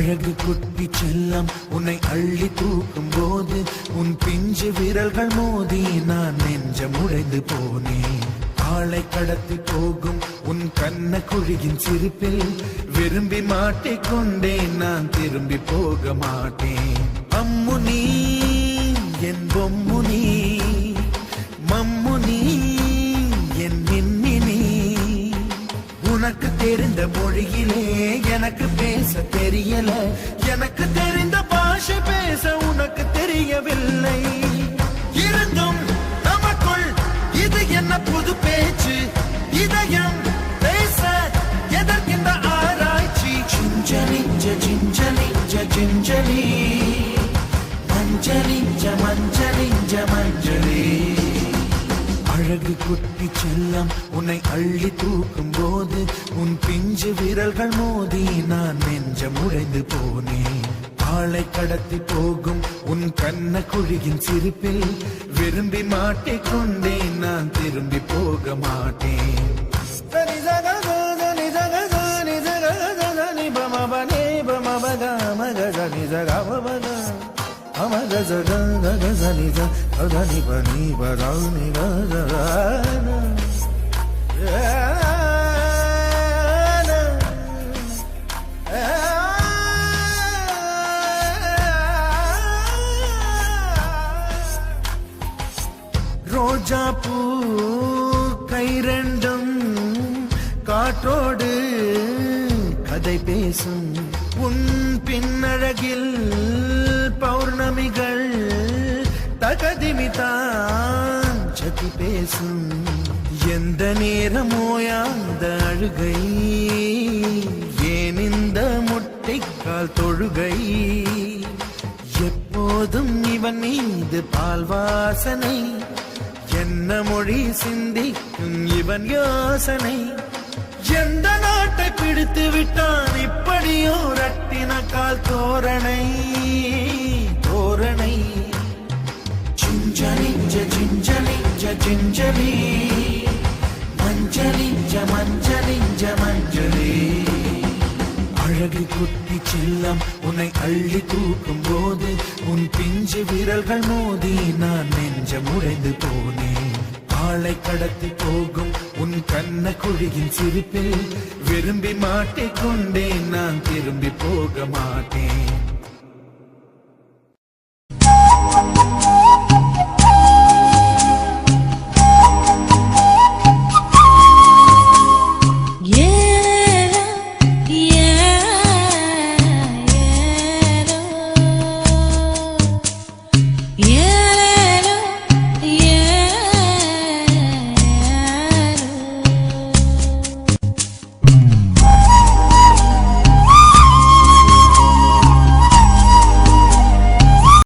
அழகு குட்டி செல்லம் உன்னை அள்ளி தூக்கும் போது உன் பிஞ்சு விரல்கள் மோதி நான் நெஞ்சம் உடைந்து போனேன். ஆளை கடத்தி போகும் உன் கண்ண குழியின் சிரிப்பில் விரும்பி மாட்டிக்கொண்டேன். நான் திரும்பி போக மாட்டேன். அம்மு நீ என் பொம்மு நீ, மம்மு நீ என் மின்மினி. உனக்கு தெரிந்த மொழியிலே எனக்கு பேச தெரியல, எனக்கு தெரிந்த பாஷை பேச உனக்கு தெரியவில்லை. இருந்தும் நமக்குள் இது என்ன புது பேச்சு, இதயம் பேச எதற்கின்ற ஆராய்ச்சி. Gingelly gingelly gingelly மஞ்சளி மஞ்சளி மஞ்சளி. அழகு குட்டி செல்லம் உன்னை அள்ளி தூக்கும் போது உன் பிஞ்சு விரல்கள் மோதி நான் நெஞ்சம் உடைந்து போனேன். ஆளை கடத்தி போகும் உன் கண்ண குழியின் சிரிப்பில் விரும்பி மாட்டிக்கொண்டேன். நான் திரும்பி போக மாட்டேன். ரோஜா பூ கை ரெண்டும் காற்றோடு கதை பேசும். உன் பின்னழகில் பௌர்ணமிகள் தகதிமிதான் சதி பேசும். எந்த நேரமோயாத அழுகை, ஏன் இந்த முட்டைக்கால் தொழுகை. எப்போதும் இவன் மீது பால் வாசனை, என்ன மொழி சிந்திக்கும் இவன் யோசனை. எந்த நாட்டை பிடித்து விட்டான் இப்படியோ ரட்டின கால் தோரணை தோரணை. Gingelly gingelly gingelly மஞ்சளி மஞ்சளி மஞ்சளி. அழகு குட்டி செல்லம் உன்னை அள்ளி தூக்கும் போது உன் பிஞ்சு விரல்கள் மோதி நான் நெஞ்சம் உடைந்து போனேன். ஆளை கடத்தி போகும் உன் கண்ண குழியின் சிரிப்பில் விரும்பி மாட்டிக்கொண்டேன். நான் திரும்பி போக மாட்டேன்.